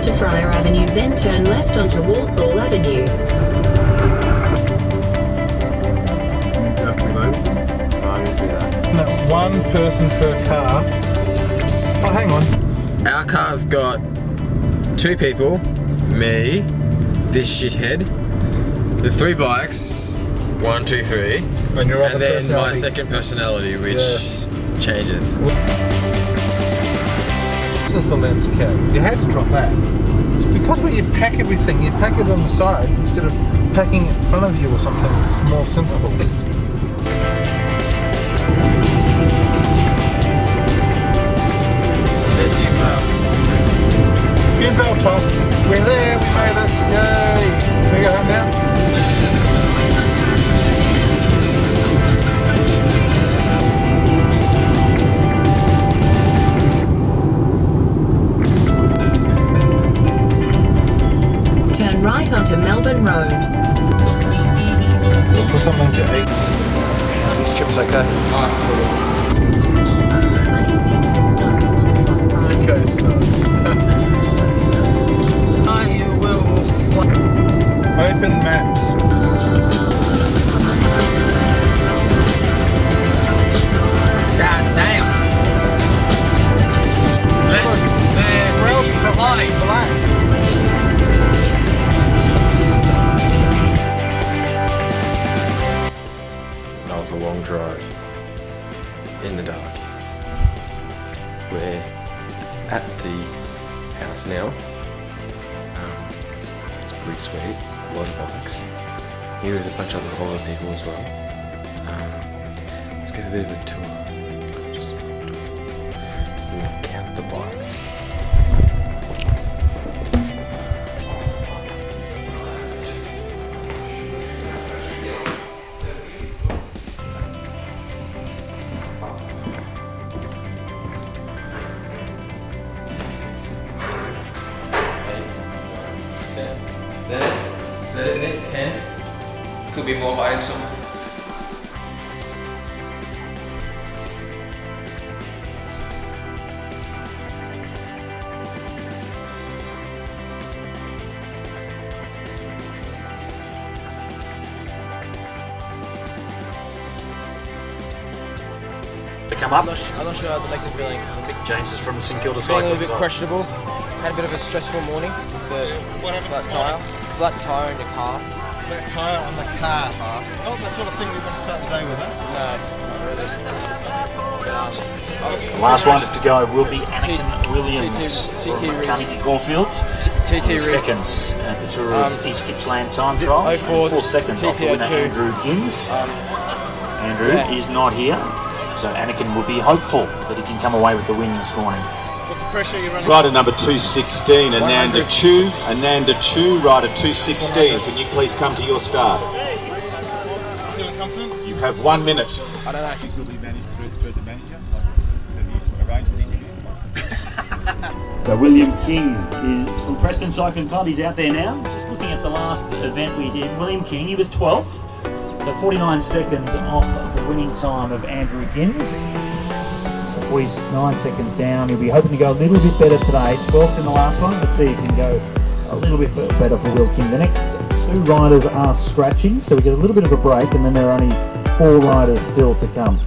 onto Friar Avenue, then turn left onto Walsall Avenue. One person per car. Oh, hang on. Our car's got 2 people, me, this shithead, the 3 bikes, 1, 2, 3, And your other and then personality. my second personality, which Yes. changes. This is the lens cap. You had to drop that. It's because when you pack everything, you pack it on the side instead of packing it in front of you or something. It's more sensible. Greenville top. We're there, we made it. Yay! Can we go home now? Turn right onto Melbourne Road. Look for something to eat. These chips okay? Eco stop. Open maps. God damn. They're real for light. That was a long drive in the dark. We're at the house now. It's pretty sweet. A lot of bikes. Here is a bunch of other people as well. Let's give a bit of a tour. Just count the bikes. Is that it? 10? Could be more hiding somewhere. Come up. I'm not sure how the negative feeling. I think James is from the St Kilda Feeling a Cycling little bit Club. questionable. Had a bit of a stressful morning. What happened Flat tire in the car. Flat tyre on the car. Not the sort of thing we want to start the day with, huh? No, not really. The last one to go will be Anakin Williams from Carnegie Caulfield. TT Second at the Tour of East Gippsland time trial. 4 seconds off the winner Andrew Gims. Andrew is not here, so Anakin will be hopeful that he can come away with the win this morning. What's the pressure you're running? Rider number 216, Ananda Chu. Ananda Chu, rider 216. Can you please come to your start? Feeling confident? You have 1 minute. I don't know. Will be managed through the manager? Have you arranged the interview? So William King is from Preston Cycling Club. He's out there now. Just looking at the last event we did. William King, he was 12th. So 49 seconds off the winning time of Andrew Gims. 49 seconds down. He'll be hoping to go a little bit better today. 12th in the last one. Let's see if he can go a little bit better for Will King. The next 2 riders are scratching, so we get a little bit of a break, and then there are only 4 riders still to come.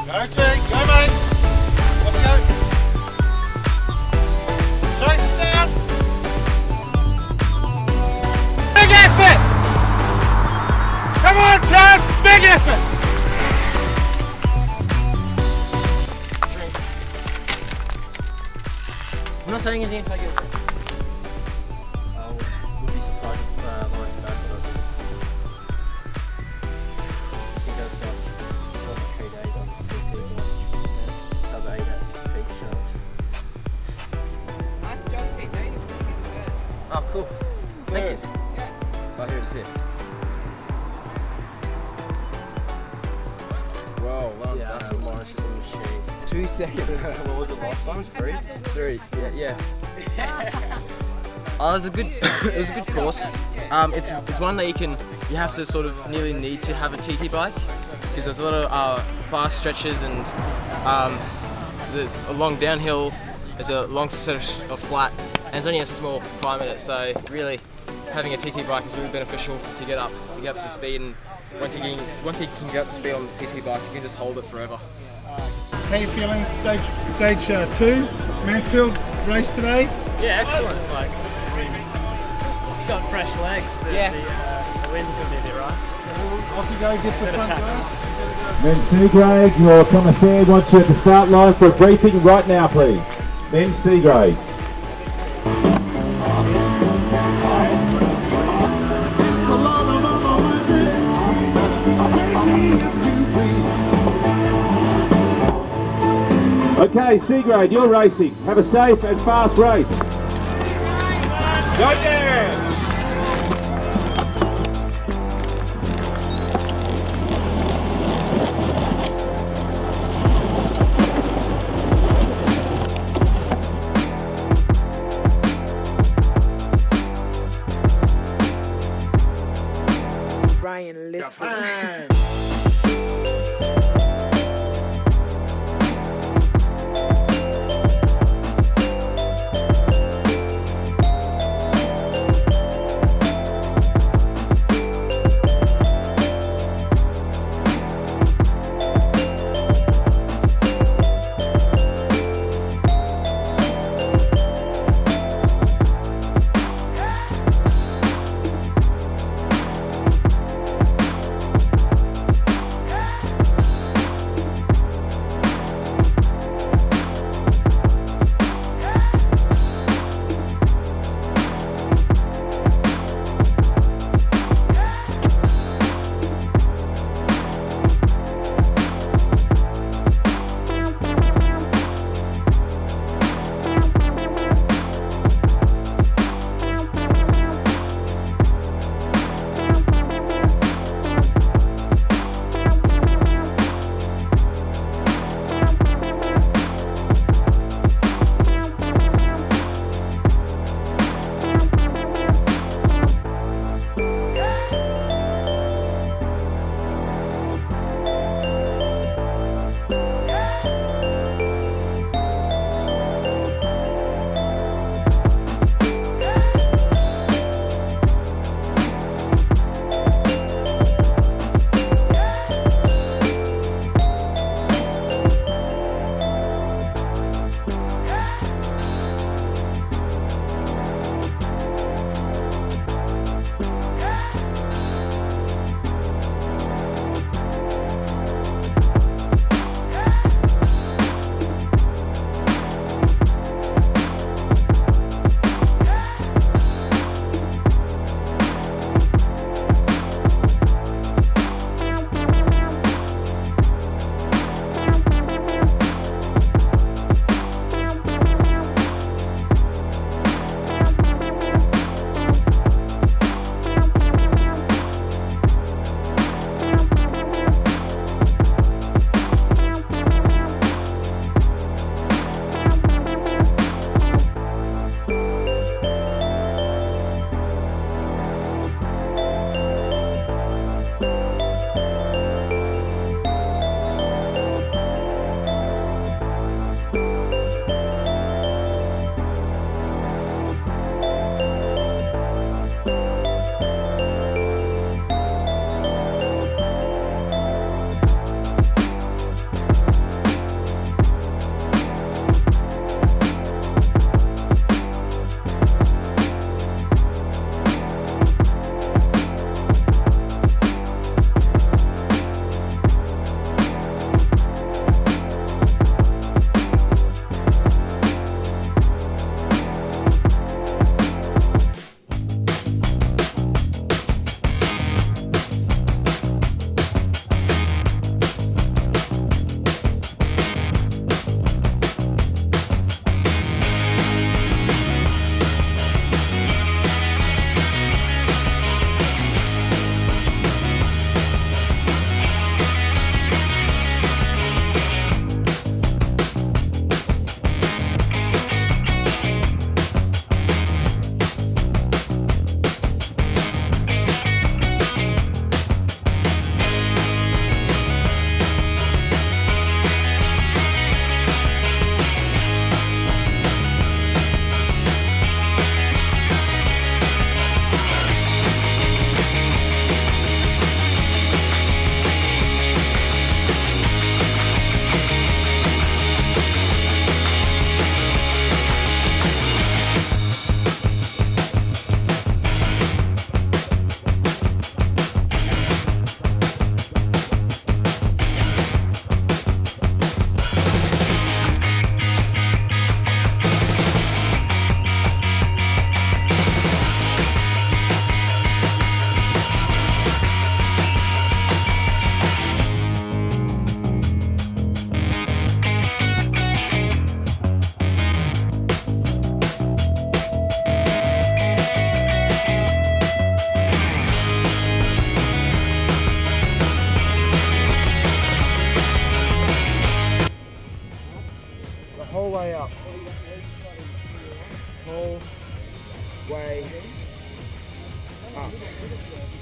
Go T, go mate. Off we go. Chase him down. Big effort. Come on, Chad. Big effort. I'm not saying anything until I get it. I would be surprised if Lawrence back with us. I think that's 3 days on sub 8 at peak show. Oh, cool. Thank you. Oh, here it is here. Whoa, that's what Lawrence is on the machine. 2 seconds. What was it last time? 3? 3. Yeah. Oh, it was a good course. It's one that you have to sort of nearly need to have a TT bike because there's a lot of fast stretches and there's a long downhill. There's a long set of flat, and it's only a small climb in it. So really, having a TT bike is really beneficial to get up some speed. And once you can get up to speed on the TT bike, you can just hold it forever. How you feeling? Stage 2, Mansfield race today? Yeah, excellent. Like, you got fresh legs, but the wind's going to be a bit rough. Off you go, get the front guys. Men C-grade, your commissaire wants you at the start line for a briefing right now, please. Men C-grade. Okay, C-grade, you're racing. Have a safe and fast race. Go there! Brian Little.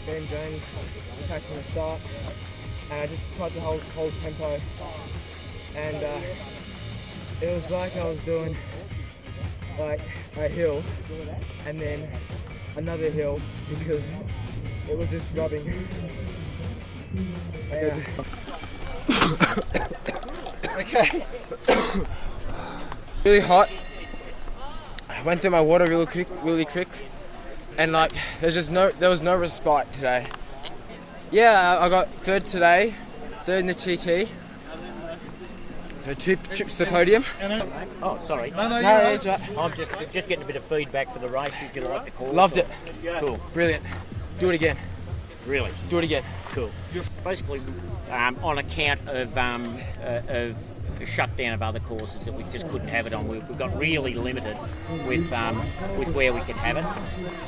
Ben Jones attacked from the start, and I just tried to hold tempo, and it was like I was doing like a hill and then another hill because it was just rubbing. Yeah. Okay. Really hot. I went through my water really quick, and like there was no respite today. Yeah, I got third today, third in the TT. So 2 trips to the podium. Oh, sorry. No, you're it's right. right. I'm just getting a bit of feedback for the race. Did you like the course? Loved it. Cool. Brilliant. Do it again. Really Do it again. cool. Basically, on account of a shutdown of other courses that we just couldn't have it on, we got really limited with where we could have it.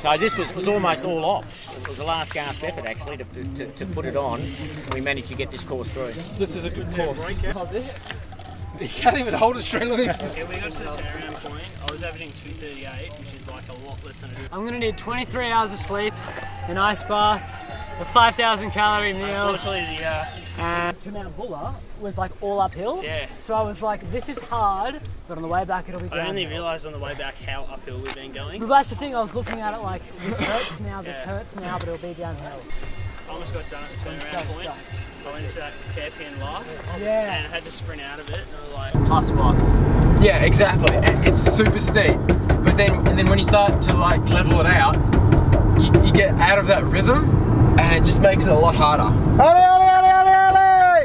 So this was almost all off. It was a last gasp effort actually to put it on. We managed to get this course through. This is a good course. Hold this. You can't even hold it straight like this. Yeah, we got to the turnaround point. I was averaging 2:38, which is like a lot less than it is. I'm gonna need 23 hours of sleep, an ice bath, a 5,000 calorie meal. Unfortunately, To Mount Buller was like all uphill. Yeah. So I was like, this is hard, but on the way back it'll be I only downhill. realised on the way back how uphill we've been going. But that's the thing, I was looking at it like, this hurts now, this Yeah. hurts now, but it'll be downhill. I almost got done at the turnaround point. I went into that hairpin last, Yeah. and I had to sprint out of it. And I was like, Plus watts. Yeah, exactly. And it's super steep. But then when you start to like level it out, you get out of that rhythm, and it just makes it a lot harder.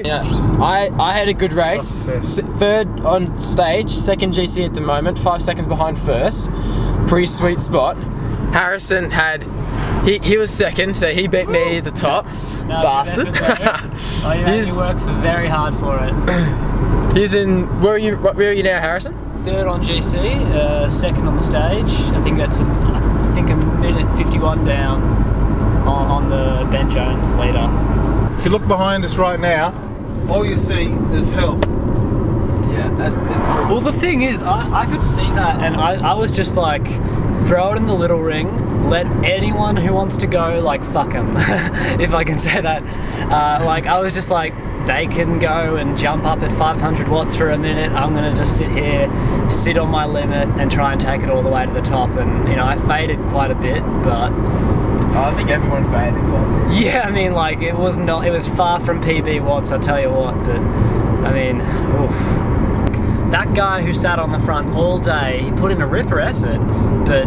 Yeah, I had a good race. Third on stage, second GC at the moment, 5 seconds behind first. Pretty sweet spot. Harrison he was second, so he beat me at the top. No, Bastard. Oh, you made me work very hard for it. He's in. Where are you now, Harrison? Third on GC, second on the stage. I think that's a minute 51 down on the Ben Jones leader. If you look behind us right now, all you see is hell. Yeah, that's Well, the thing is, I could see that, and I was just like, throw it in the little ring, let anyone who wants to go, like, fuck them, if I can say that. Like, I was just like, they can go and jump up at 500 watts for a minute. I'm going to just sit here, sit on my limit, and try and take it all the way to the top. And, you know, I faded quite a bit, but... I think everyone faded quite a bit. Yeah, I mean, like, it was far from PB watts, I tell you what, but, I mean, oof. That guy who sat on the front all day, he put in a ripper effort, but,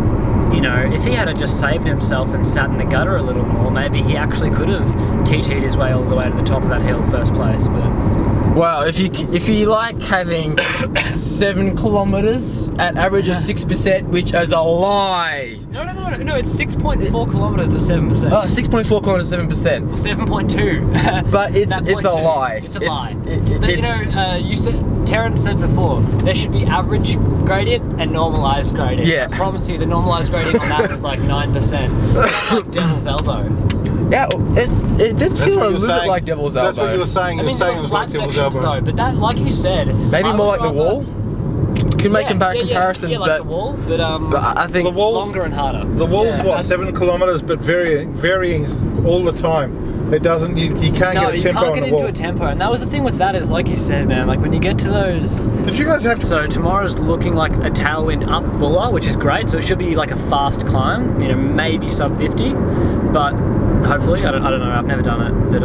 you know, if he had just saved himself and sat in the gutter a little more, maybe he actually could have TT'd his way all the way to the top of that hill first place, but... Well, if you like having 7 kilometers at average of 6%, which is a lie. No, it's 6.4 kilometers at 7%. Oh, 6.4 kilometers, 7%. Or 7.2. But it's a lie. It's a lie. But you said, Terrence said before, there should be average gradient and normalised gradient. Yeah. I promise you, the normalised gradient on that was like 9%. Like Devil's Elbow. Yeah, it did feel a little bit like Devil's Elbow. That's what you were saying. You were saying it was like Devil's Elbow. Though, but that, like you said, Maybe more like the wall. Could make comparison, yeah, like but the wall, but I think the wall's longer and harder. The wall's what, 7 kilometers, but varying all the time. It doesn't. You can't get a tempo on the wall. No, you can't get into a tempo, and that was the thing with that is, like you said, man. Like when you get to those. Did you guys have to? So tomorrow's looking like a tailwind up Buller, which is great. So it should be like a fast climb. You know, maybe sub 50, but hopefully, I don't know. I've never done it, but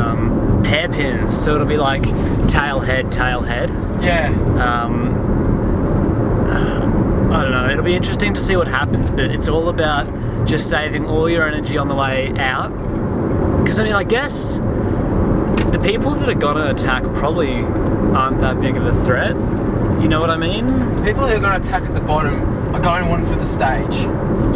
hairpins. So it'll be like tail head. Yeah. I don't know, it'll be interesting to see what happens, but it's all about just saving all your energy on the way out. Because, I mean, I guess the people that are gonna attack probably aren't that big of a threat. You know what I mean? People who are going to attack at the bottom are going to want for the stage.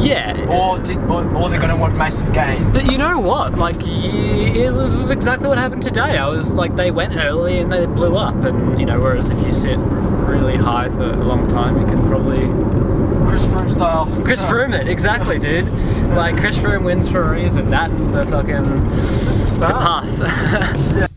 Yeah. Or they're going to want massive gains. But you know what? Like, it was exactly what happened today. I was like, they went early and they blew up. And, you know, whereas if you sit really high for a long time, you can probably... Chris Froome style. Chris Froome it, exactly, dude. Like, Chris Froome wins for a reason. That and the fucking... the path. Yeah.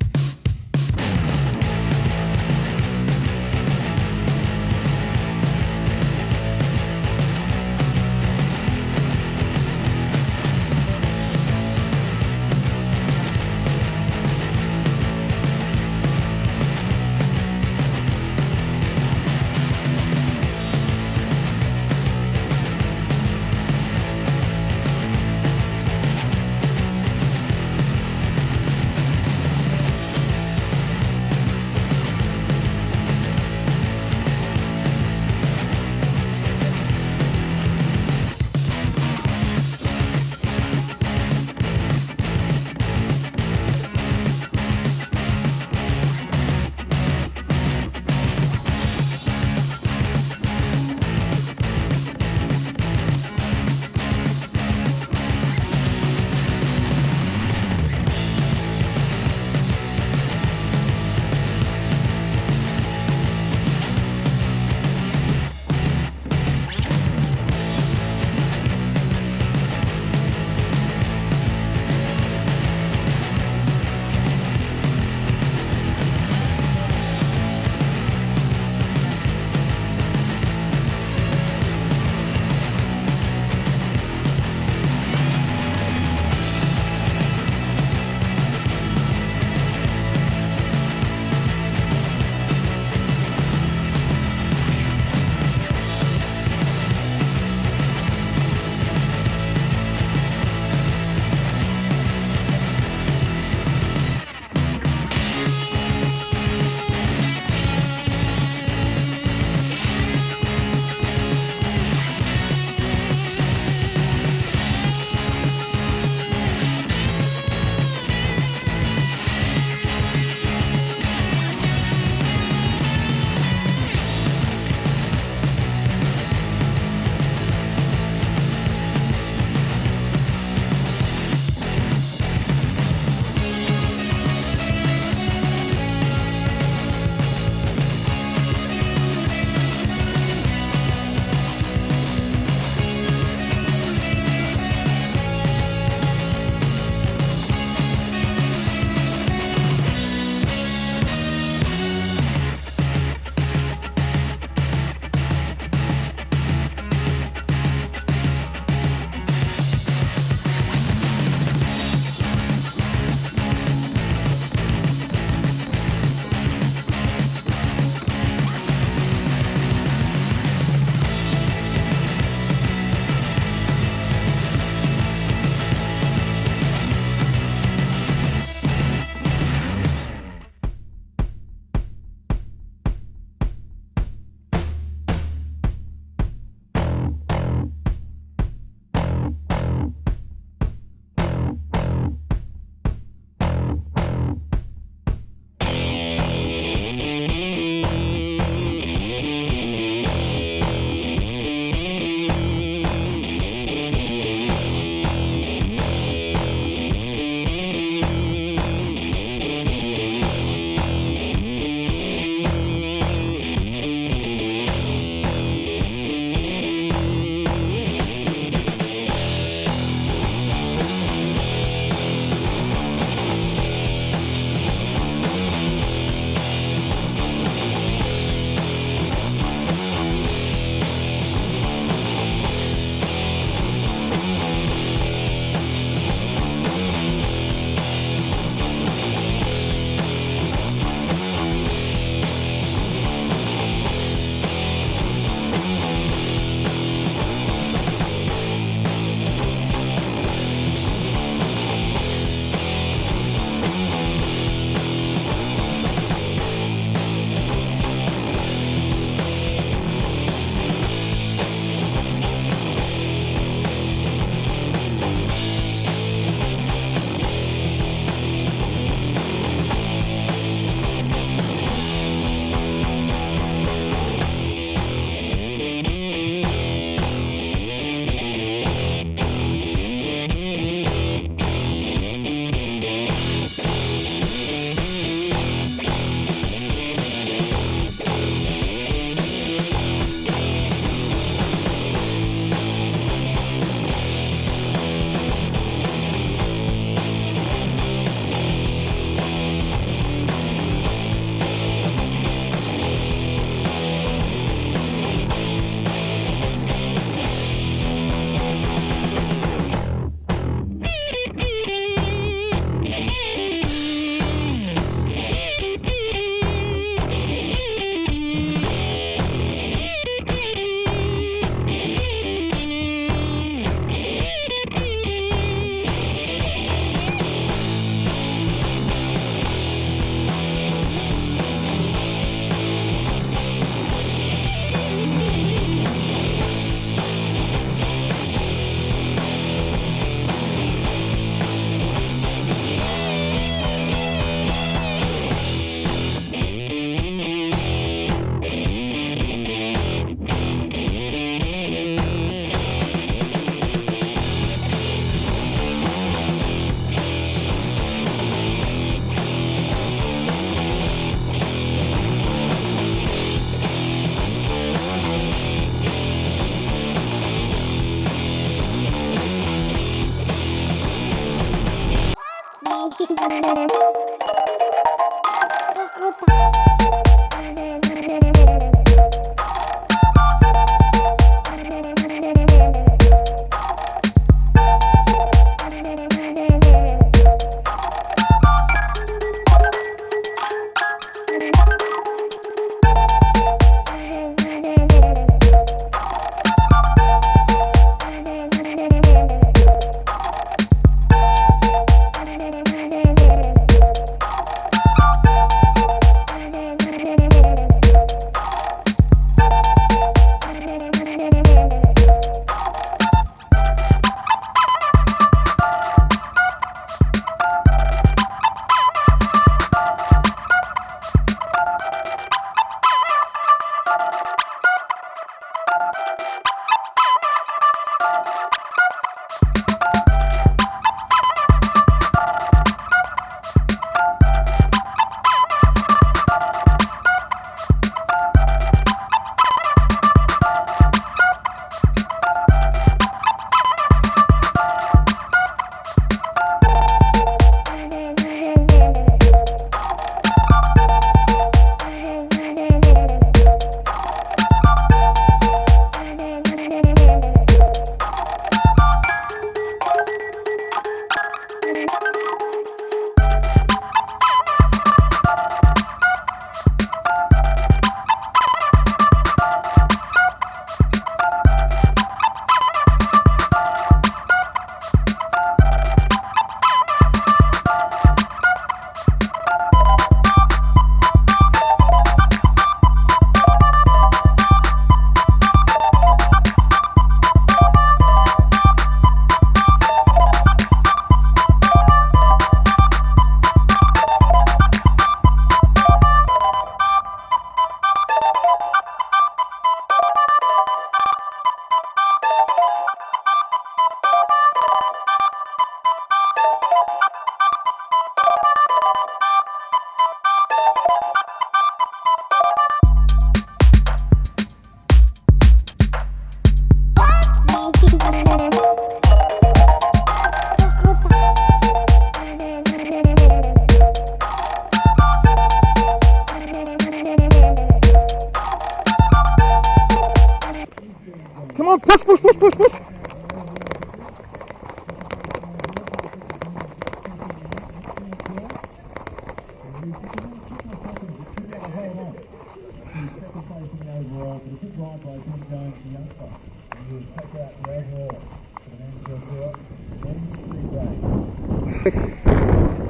Come on, push, push, push, push, push.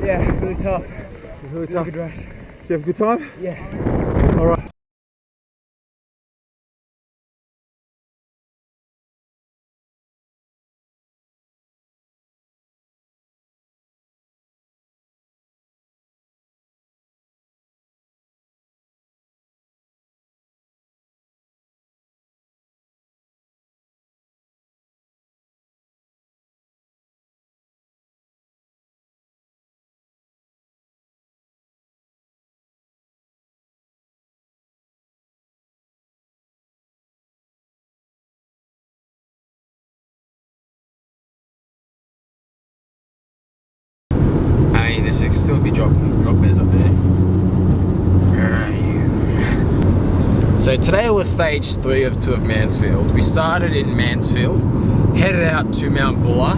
Yeah, really tough. Really tough. Good race. Did you have a good time? Yeah. All right. I mean, this will still be drop bears up there. Where are you? So today was stage 3 of 2 of Mansfield. We started in Mansfield, headed out to Mount Buller.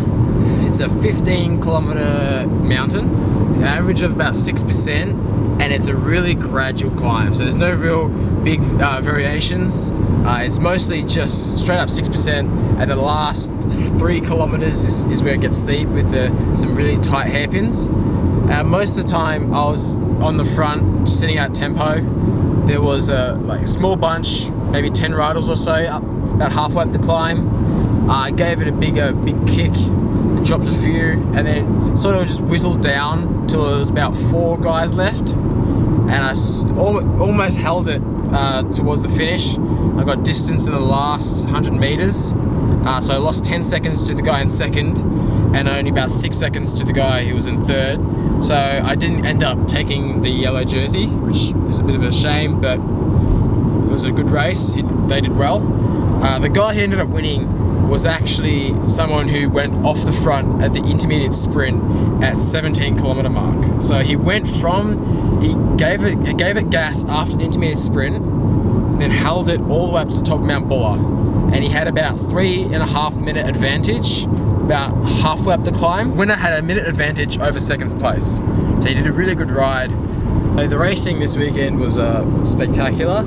It's a 15-kilometer mountain, average of about 6%, and it's a really gradual climb. So there's no real big variations. It's mostly just straight up 6%, and the last 3 kilometers is where it gets steep with some really tight hairpins. Most of the time I was on the front, sitting at tempo. There was a small bunch, maybe 10 riders or so, up about halfway up the climb. I gave it a big kick, and dropped a few, and then sort of just whittled down till there was about 4 guys left, and I almost held it towards the finish. I got distance in the last 100 meters, so I lost 10 seconds to the guy in second, and only about 6 seconds to the guy who was in third. So I didn't end up taking the yellow jersey, which is a bit of a shame, but it was a good race. They did well. The guy who ended up winning was actually someone who went off the front at the intermediate sprint at 17-kilometer mark. So he gave it gas after the intermediate sprint, then held it all the way up to the top of Mount Buller, and he had about 3.5 minute advantage, about halfway up the climb. Winner had a minute advantage over second place, so he did a really good ride. The racing this weekend was spectacular.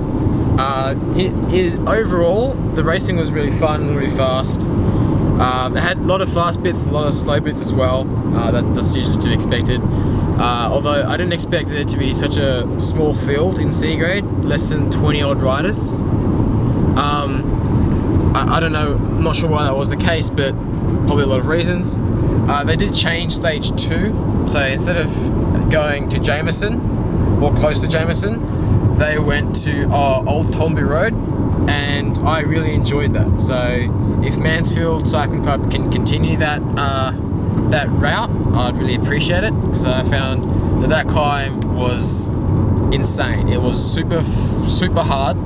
Overall, the racing was really fun, really fast. It had a lot of fast bits, a lot of slow bits as well. That's usually to be expected. Although I didn't expect there to be such a small field in C grade, less than 20 odd riders. I don't know, I'm not sure why that was the case, but probably a lot of reasons. They did change stage 2, so instead of going to Jameson, or close to Jameson, they went to Old Tolmie Road, and I really enjoyed that. So if Mansfield Cycling Club can continue that route, I'd really appreciate it, because I found that climb was insane. It was super hard.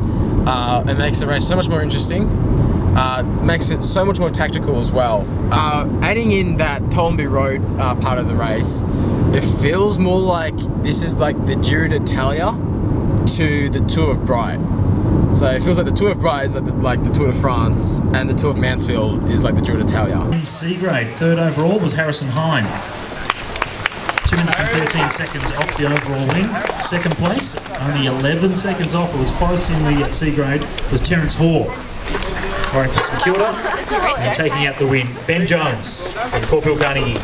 It makes the race so much more interesting. Makes it so much more tactical as well. Adding in that Tolmie Road part of the race, it feels more like this is like the Giro d'Italia to the Tour of Bright. So it feels like the Tour of Bright is like the Tour de France, and the Tour of Mansfield is like the Giro d'Italia. In C grade, third overall was Harrison Hine. 2 minutes and 13 seconds off the overall win. Second place, only 11 seconds off. It was close in the C grade, was Terence Hoare. Riding for St Kilda and taking out the win. Ben Jones from Caulfield Carnegie.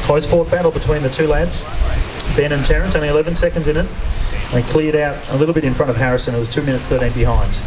Close fought battle between the two lads, Ben and Terence, only 11 seconds in it. They cleared out a little bit in front of Harrison. It was 2 minutes 13 behind.